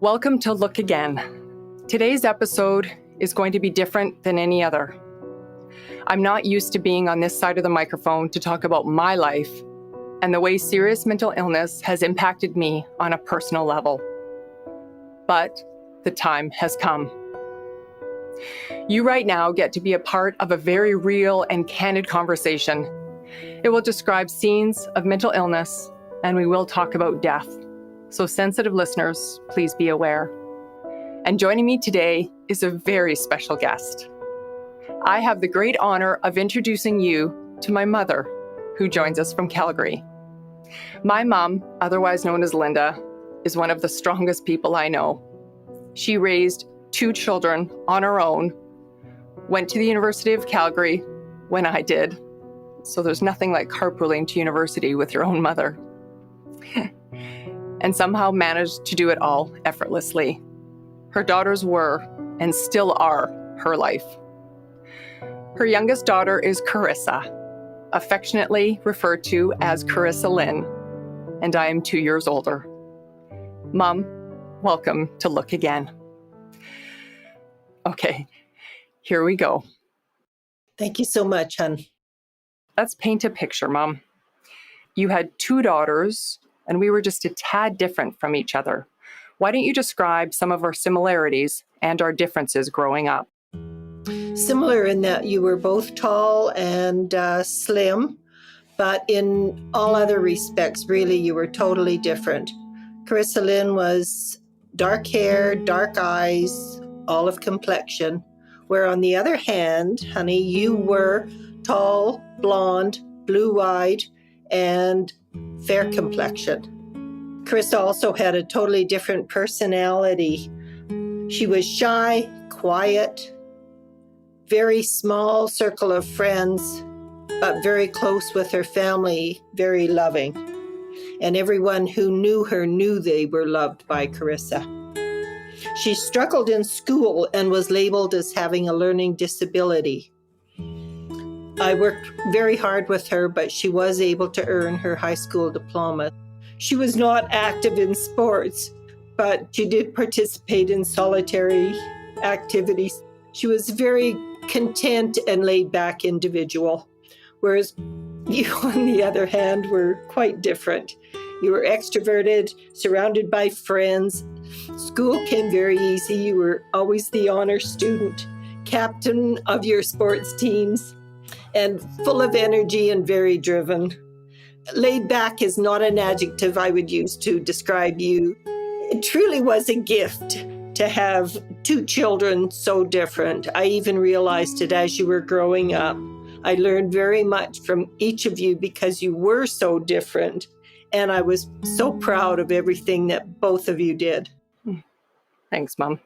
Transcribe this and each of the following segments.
Welcome to Look Again. Today's episode is going to be different than any other. I'm not used to being on this side of the microphone to talk about my life and the way serious mental illness has impacted me on a personal level. But the time has come. You right now get to be a part of a very real and candid conversation. It will describe scenes of mental illness, and we will talk about death. So sensitive listeners, please be aware. And joining me today is a very special guest. I have the great honor of introducing you to my mother, who joins us from Calgary. My mom, otherwise known as Linda, is one of the strongest people I know. She raised 2 children on her own, went to the University of Calgary when I did. So there's nothing like carpooling to university with your own mother. And somehow managed to do it all effortlessly. Her daughters were, and still are, her life. Her youngest daughter is Carissa, affectionately referred to as Carissa Lynn, and I am 2 years older. Mom, welcome to Look Again. Okay, here we go. Thank you so much, hon. Let's paint a picture, Mom. You had 2 daughters, and we were just a tad different from each other. Why don't you describe some of our similarities and our differences growing up? Similar in that you were both tall and slim, but in all other respects, really, you were totally different. Carissa Lynn was dark hair, dark eyes, olive complexion, where on the other hand, honey, you were tall, blonde, blue-eyed, and fair complexion. Carissa also had a totally different personality. She was shy, quiet, very small circle of friends, but very close with her family, very loving. And everyone who knew her knew they were loved by Carissa. She struggled in school and was labeled as having a learning disability. I worked very hard with her, but she was able to earn her high school diploma. She was not active in sports, but she did participate in solitary activities. She was a very content and laid-back individual, whereas you, on the other hand, were quite different. You were extroverted, surrounded by friends. School came very easy. You were always the honor student, captain of your sports teams, and full of energy and very driven. Laid back is not an adjective I would use to describe you. It truly was a gift to have 2 children so different. I even realized it as you were growing up. I learned very much from each of you because you were so different. And I was so proud of everything that both of you did. Thanks, Mom.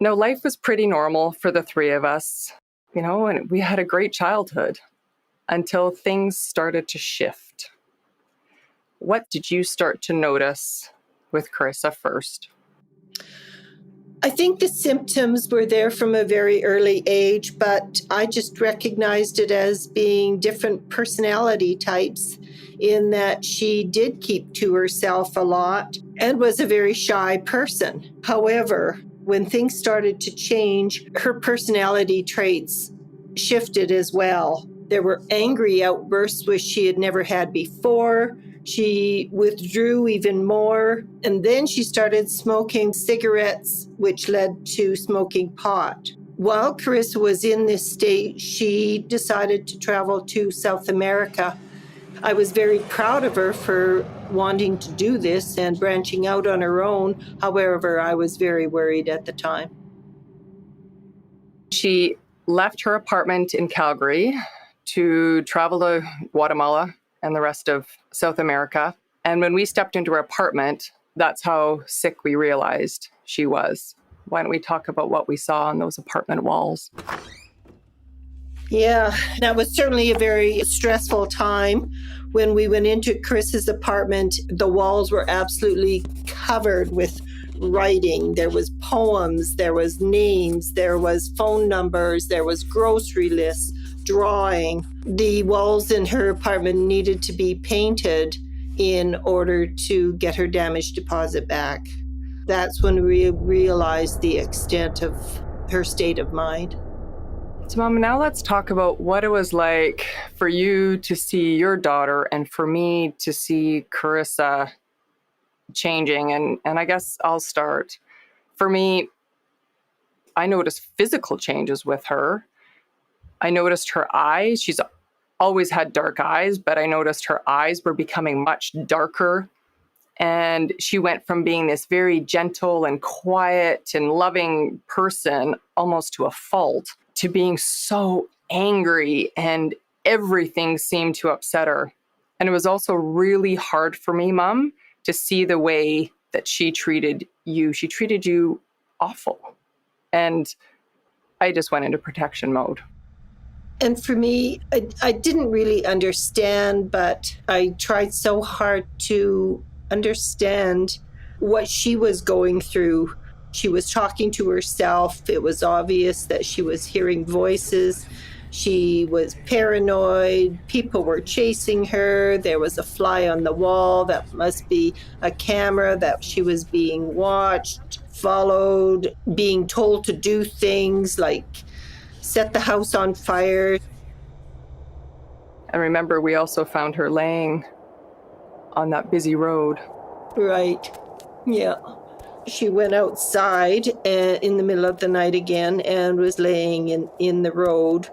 No, life was pretty normal for the 3 of us, and we had a great childhood until things started to shift. What did you start to notice with Carissa first? I think the symptoms were there from a very early age, but I just recognized it as being different personality types in that she did keep to herself a lot and was a very shy person. However, when things started to change, her personality traits shifted as well. There were angry outbursts which she had never had before. She withdrew even more, and then she started smoking cigarettes, which led to smoking pot. While Carissa was in this state, she decided to travel to South America. I was very proud of her for wanting to do this and branching out on her own. However, I was very worried at the time. She left her apartment in Calgary to travel to Guatemala and the rest of South America. And when we stepped into her apartment, that's how sick we realized she was. Why don't we talk about what we saw on those apartment walls? Yeah, that was certainly a very stressful time. When we went into Carissa's apartment, the walls were absolutely covered with writing. There was poems, there was names, there was phone numbers, there was grocery lists, drawing. The walls in her apartment needed to be painted in order to get her damage deposit back. That's when we realized the extent of her state of mind. So, Mom, now let's talk about what it was like for you to see your daughter and for me to see Carissa changing. And I guess I'll start. For me, I noticed physical changes with her. I noticed her eyes. She's always had dark eyes, but I noticed her eyes were becoming much darker. And she went from being this very gentle and quiet and loving person, almost to a fault, to being so angry, and everything seemed to upset her. And it was also really hard for me, Mom, to see the way that she treated you. She treated you awful. And I just went into protection mode. And for me, I didn't really understand, but I tried so hard to understand what she was going through. She was talking to herself. It was obvious that she was hearing voices. She was paranoid. People were chasing her. There was a fly on the wall. That must be a camera, that she was being watched, followed, being told to do things like set the house on fire. And remember, we also found her laying on that busy road. Right. Yeah. She went outside in the middle of the night again and was laying in the road.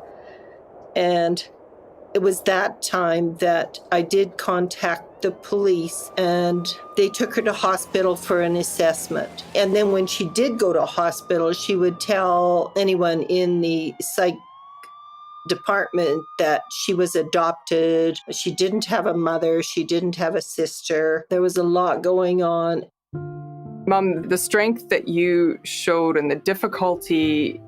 And it was that time that I did contact the police, and they took her to hospital for an assessment. And then when she did go to hospital, she would tell anyone in the psych department that she was adopted. She didn't have a mother. She didn't have a sister. There was a lot going on. Mom, the strength that you showed and the difficulty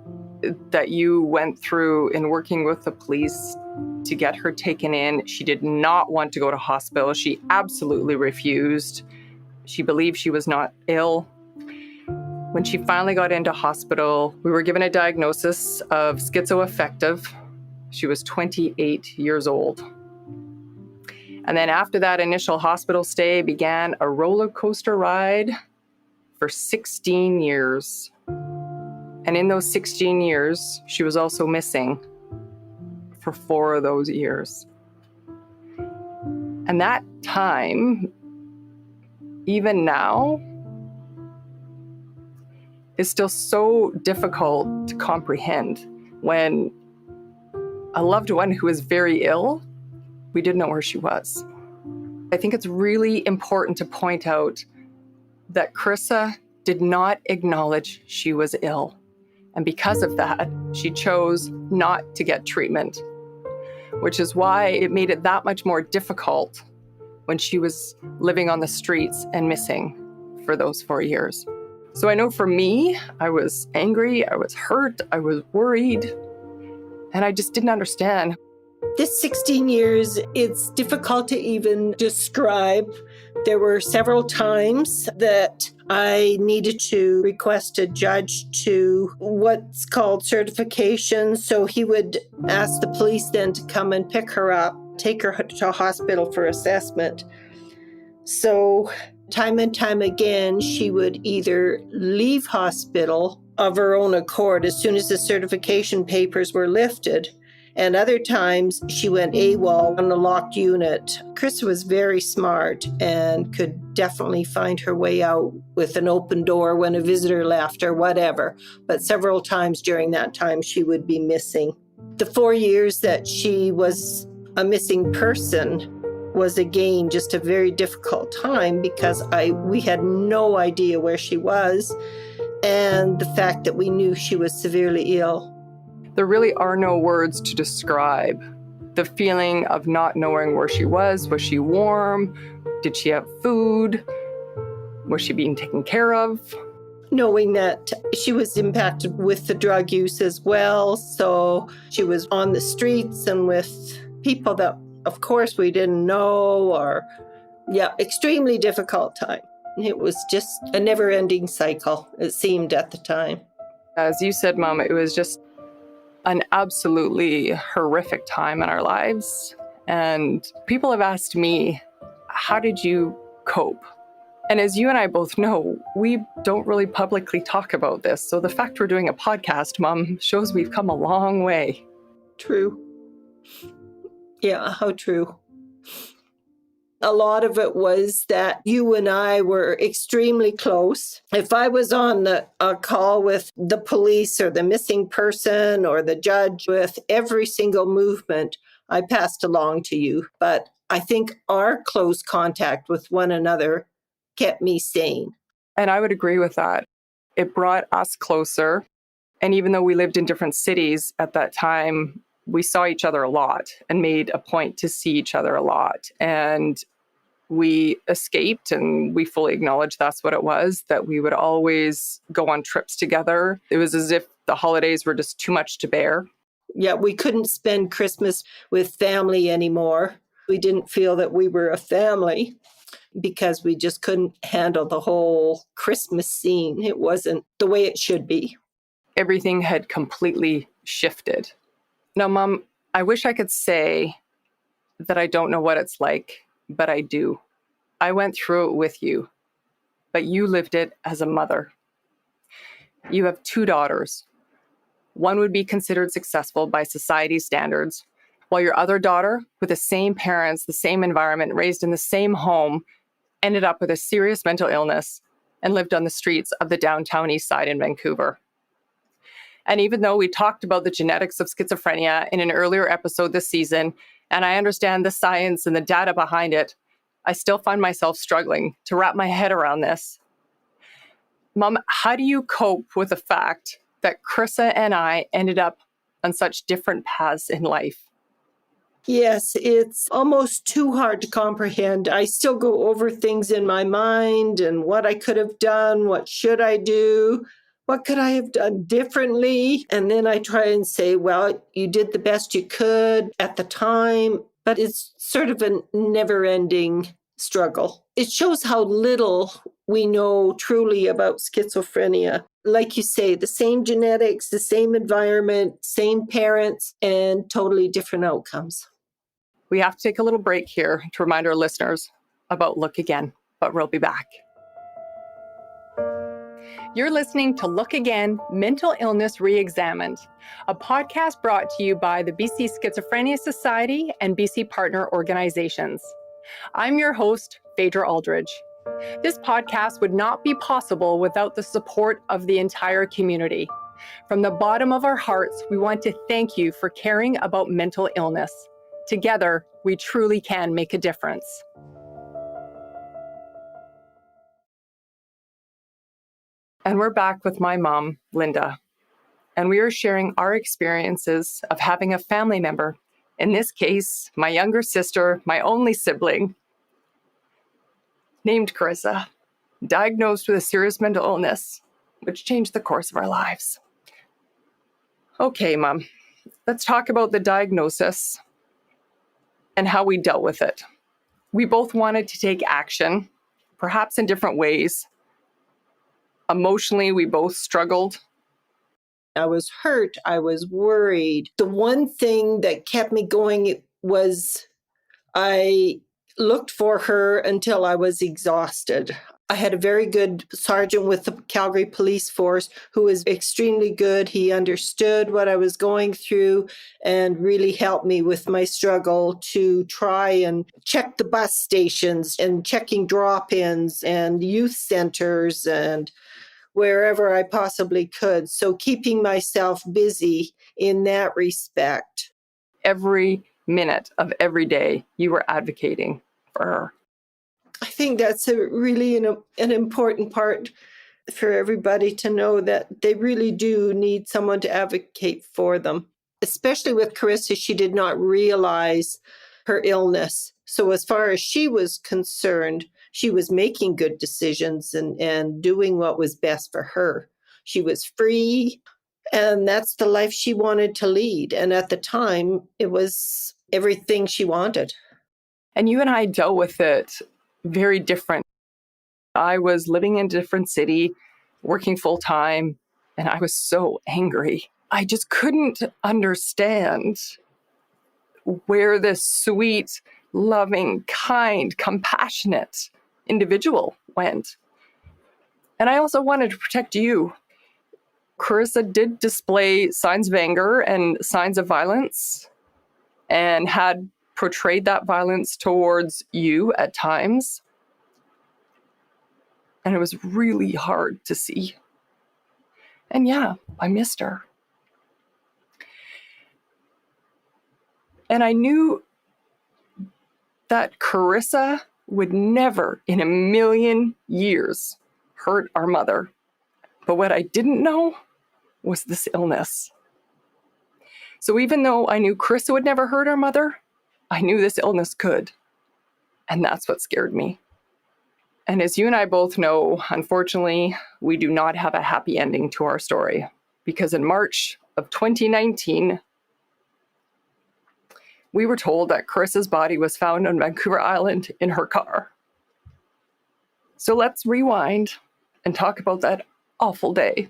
that you went through in working with the police to get her taken in. She did not want to go to hospital. She absolutely refused. She believed she was not ill. When she finally got into hospital, we were given a diagnosis of schizoaffective. She was 28 years old. And then after that initial hospital stay began a roller coaster ride for 16 years. And in those 16 years, she was also missing for 4 of those years. And that time, even now, is still so difficult to comprehend. When a loved one who is very ill, we didn't know where she was. I think it's really important to point out that Carissa did not acknowledge she was ill. And because of that, she chose not to get treatment, which is why it made it that much more difficult when she was living on the streets and missing for those 4 years. So I know for me, I was angry, I was hurt, I was worried, and I just didn't understand. This 16 years, it's difficult to even describe. There were several times that I needed to request a judge to what's called certification. So he would ask the police then to come and pick her up, take her to hospital for assessment. So time and time again, she would either leave hospital of her own accord as soon as the certification papers were lifted. And other times she went AWOL on a locked unit. Chris was very smart and could definitely find her way out with an open door when a visitor left or whatever. But several times during that time, she would be missing. The 4 years that she was a missing person was again just a very difficult time because we had no idea where she was, and the fact that we knew she was severely ill. There really are no words to describe the feeling of not knowing where she was. Was she warm? Did she have food? Was she being taken care of? Knowing that she was impacted with the drug use as well. So she was on the streets and with people that, of course, we didn't know, extremely difficult time. It was just a never-ending cycle, it seemed at the time. As you said, Mom, it was just an absolutely horrific time in our lives. And people have asked me, how did you cope? And as you and I both know, we don't really publicly talk about this. So the fact we're doing a podcast, Mom, shows we've come a long way. True. Yeah, how true. A lot of it was that you and I were extremely close. If I was on a call with the police or the missing person or the judge, with every single movement, I passed along to you. But I think our close contact with one another kept me sane. And I would agree with that. It brought us closer. And even though we lived in different cities at that time, we saw each other a lot and made a point to see each other a lot. And we escaped, and we fully acknowledged that's what it was, that we would always go on trips together. It was as if the holidays were just too much to bear. Yeah, we couldn't spend Christmas with family anymore. We didn't feel that we were a family because we just couldn't handle the whole Christmas scene. It wasn't the way it should be. Everything had completely shifted. Now, Mom, I wish I could say that I don't know what it's like, but I do. I went through it with you, but you lived it as a mother. You have 2 daughters. One would be considered successful by society's standards, while your other daughter, with the same parents, the same environment, raised in the same home, ended up with a serious mental illness and lived on the streets of the downtown east side in Vancouver. And even though we talked about the genetics of schizophrenia in an earlier episode this season, and I understand the science and the data behind it, I still find myself struggling to wrap my head around this. Mom, how do you cope with the fact that Carissa and I ended up on such different paths in life? Yes, it's almost too hard to comprehend. I still go over things in my mind and what I could have done, what should I do, what could I have done differently? And then I try and say, well, you did the best you could at the time, but it's sort of a never-ending struggle. It shows how little we know truly about schizophrenia. Like you say, the same genetics, the same environment, same parents, and totally different outcomes. We have to take a little break here to remind our listeners about Look Again, but we'll be back. You're listening to Look Again, Mental Illness Reexamined, a podcast brought to you by the BC Schizophrenia Society and BC partner organizations. I'm your host, Faydra Aldridge. This podcast would not be possible without the support of the entire community. From the bottom of our hearts, we want to thank you for caring about mental illness. Together, we truly can make a difference. And we're back with my mom, Linda, and we are sharing our experiences of having a family member, in this case, my younger sister, my only sibling, named Carissa, diagnosed with a serious mental illness, which changed the course of our lives. Okay, Mom, let's talk about the diagnosis and how we dealt with it. We both wanted to take action, perhaps in different ways. Emotionally, we both struggled. I was hurt. I was worried. The one thing that kept me going was I looked for her until I was exhausted. I had a very good sergeant with the Calgary Police Force who was extremely good. He understood what I was going through and really helped me with my struggle to try and check the bus stations and checking drop-ins and youth centers and wherever I possibly could. So keeping myself busy in that respect. Every minute of every day, you were advocating for her. I think that's really an important part for everybody to know, that they really do need someone to advocate for them. Especially with Carissa, she did not realize her illness. So as far as she was concerned, she was making good decisions and doing what was best for her. She was free, and that's the life she wanted to lead. And at the time, it was everything she wanted. And you and I dealt with it very different. I was living in a different city, working full time, and I was so angry. I just couldn't understand where this sweet, loving, kind, compassionate individual went. And I also wanted to protect you. Carissa did display signs of anger and signs of violence and had portrayed that violence towards you at times. And it was really hard to see. And yeah, I missed her. And I knew that Carissa would never in a million years hurt our mother. But what I didn't know was this illness. So even though I knew Carissa would never hurt our mother, I knew this illness could. And that's what scared me. And as you and I both know, unfortunately, we do not have a happy ending to our story. Because in March of 2019, we were told that Carissa's body was found on Vancouver Island in her car. So let's rewind and talk about that awful day.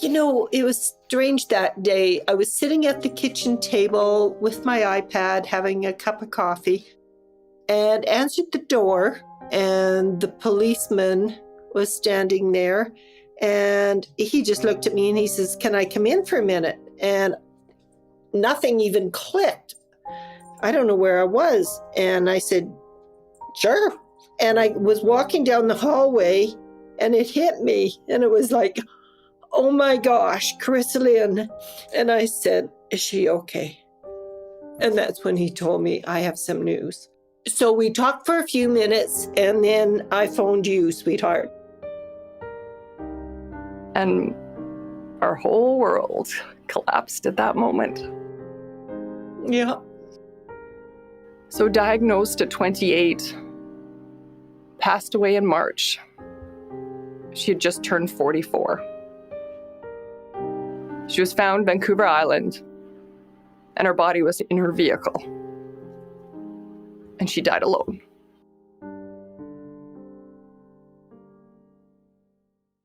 You know, it was strange that day. I was sitting at the kitchen table with my iPad having a cup of coffee and answered the door, and the policeman was standing there, and he just looked at me and he says, "Can I come in for a minute?" And nothing even clicked. I don't know where I was. And I said, "Sure." And I was walking down the hallway and it hit me, and it was like, "Oh my gosh, Carissa Lynn." And I said, "Is she okay?" And that's when he told me, "I have some news." So we talked for a few minutes, and then I phoned you, sweetheart. And our whole world collapsed at that moment. Yeah. So diagnosed at 28, passed away in March. She had just turned 44. She was found Vancouver Island, and her body was in her vehicle. And she died alone.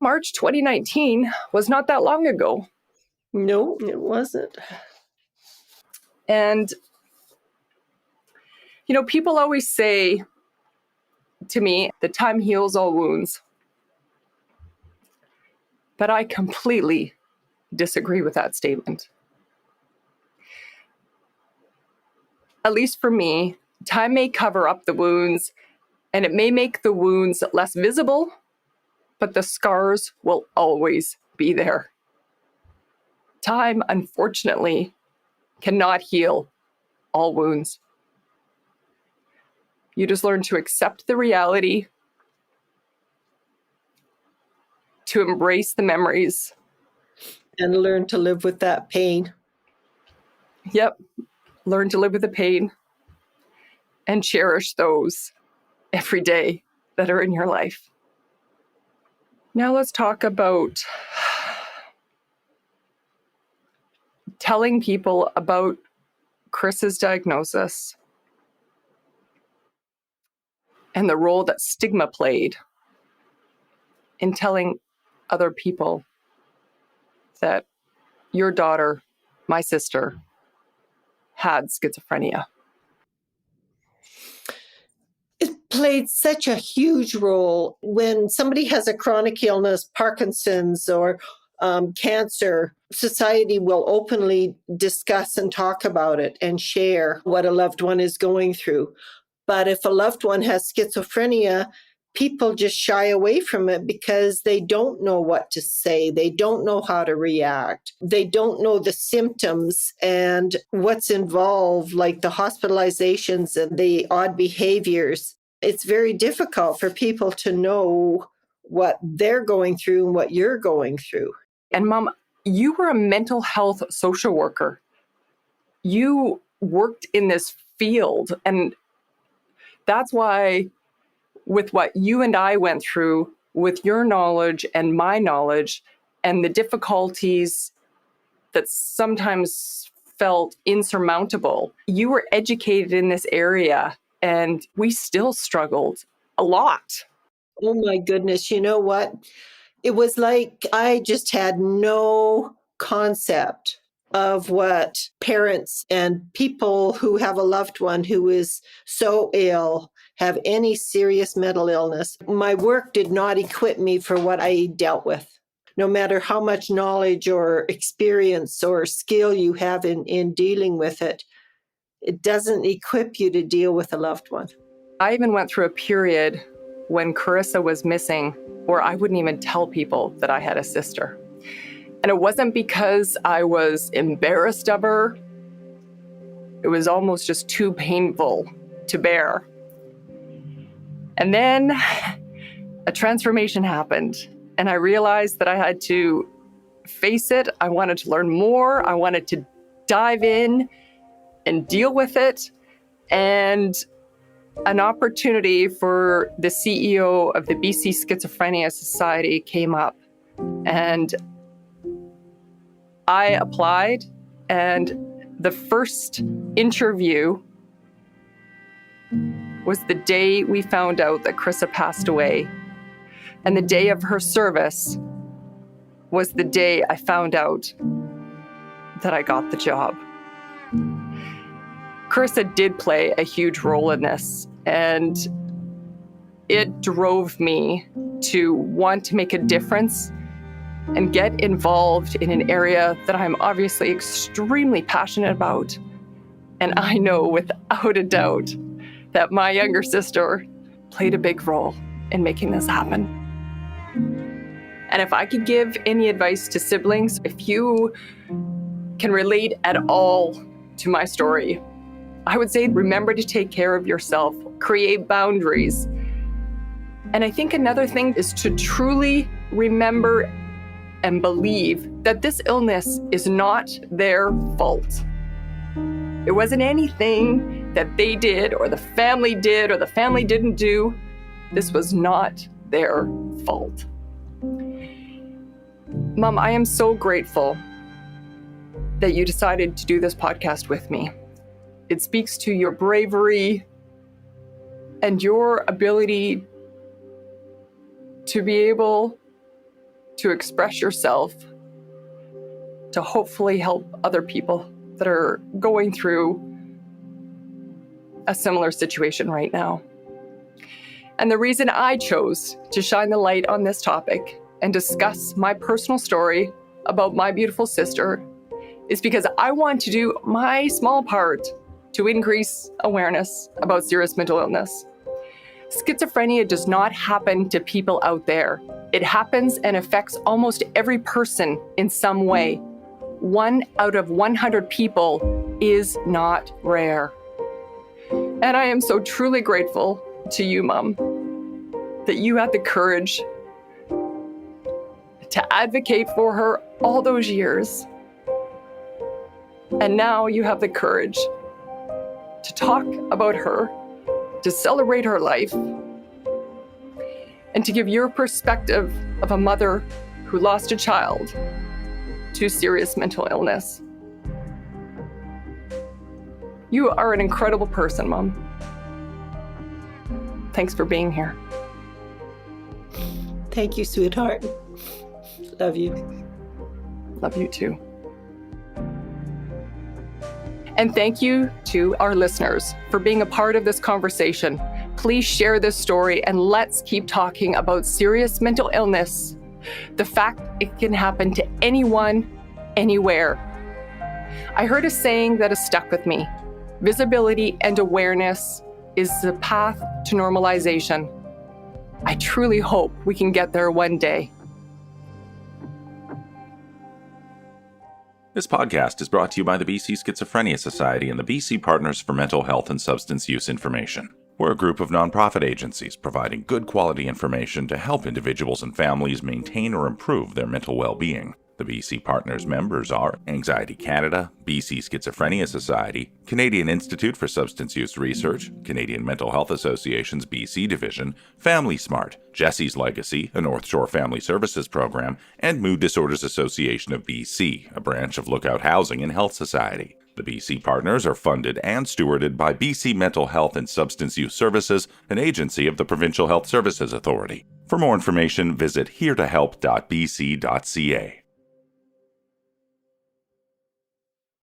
March 2019 was not that long ago. No, it wasn't. And, you know, people always say to me that time heals all wounds. But I completely disagree with that statement. At least for me, time may cover up the wounds, and it may make the wounds less visible, but the scars will always be there. Time, unfortunately, cannot heal all wounds. You just learn to accept the reality, to embrace the memories. And learn to live with that pain. Yep, learn to live with the pain and cherish those every day that are in your life. Now let's talk about telling people about Carissa's diagnosis and the role that stigma played in telling other people that your daughter, my sister, had schizophrenia. It played such a huge role when somebody has a chronic illness, Parkinson's or cancer. Society will openly discuss and talk about it and share what a loved one is going through. But if a loved one has schizophrenia, people just shy away from it because they don't know what to say. They don't know how to react. They don't know the symptoms and what's involved, like the hospitalizations and the odd behaviors. It's very difficult for people to know what they're going through and what you're going through. And Mom, you were a mental health social worker. You worked in this field, and that's why with what you and I went through, with your knowledge and my knowledge, and the difficulties that sometimes felt insurmountable, you were educated in this area, and we still struggled a lot. Oh my goodness, you know what? It was like I just had no concept of what parents and people who have a loved one who is so ill, have any serious mental illness. My work did not equip me for what I dealt with. No matter how much knowledge or experience or skill you have in dealing with it, it doesn't equip you to deal with a loved one. I even went through a period when Carissa was missing where I wouldn't even tell people that I had a sister. And it wasn't because I was embarrassed of her. It was almost just too painful to bear. And then a transformation happened, and I realized that I had to face it. I wanted to learn more. I wanted to dive in and deal with it. And an opportunity for the CEO of the BC Schizophrenia Society came up, and I applied, and the first interview was the day we found out that Carissa passed away. And the day of her service was the day I found out that I got the job. Carissa did play a huge role in this, and it drove me to want to make a difference and get involved in an area that I'm obviously extremely passionate about. And I know without a doubt that my younger sister played a big role in making this happen. And if I could give any advice to siblings, if you can relate at all to my story, I would say remember to take care of yourself, create boundaries. And I think another thing is to truly remember and believe that this illness is not their fault. It wasn't anything that they did or the family didn't do. This was not their fault. Mom, I am so grateful that you decided to do this podcast with me. It speaks to your bravery and your ability to be able to express yourself, to hopefully help other people that are going through a similar situation right now. And the reason I chose to shine the light on this topic and discuss my personal story about my beautiful sister is because I want to do my small part to increase awareness about serious mental illness. Schizophrenia does not happen to people out there. It happens and affects almost every person in some way. 1 out of 100 people is not rare. And I am so truly grateful to you, Mom, that you had the courage to advocate for her all those years. And now you have the courage to talk about her, to celebrate her life, and to give your perspective of a mother who lost a child to serious mental illness. You are an incredible person, Mom. Thanks for being here. Thank you, sweetheart. Love you. Love you too. And thank you to our listeners for being a part of this conversation. Please share this story and let's keep talking about serious mental illness. The fact it can happen to anyone, anywhere. I heard a saying that has stuck with me. Visibility and awareness is the path to normalization. I truly hope we can get there one day. This podcast is brought to you by the BC Schizophrenia Society and the BC Partners for Mental Health and Substance Use Information. We're a group of nonprofit agencies providing good quality information to help individuals and families maintain or improve their mental well-being. The BC Partners members are Anxiety Canada, BC Schizophrenia Society, Canadian Institute for Substance Use Research, Canadian Mental Health Association's BC Division, Family Smart, Jesse's Legacy, a North Shore Family Services program, and Mood Disorders Association of BC, a branch of Lookout Housing and Health Society. The BC Partners are funded and stewarded by BC Mental Health and Substance Use Services, an agency of the Provincial Health Services Authority. For more information, visit heretohelp.bc.ca.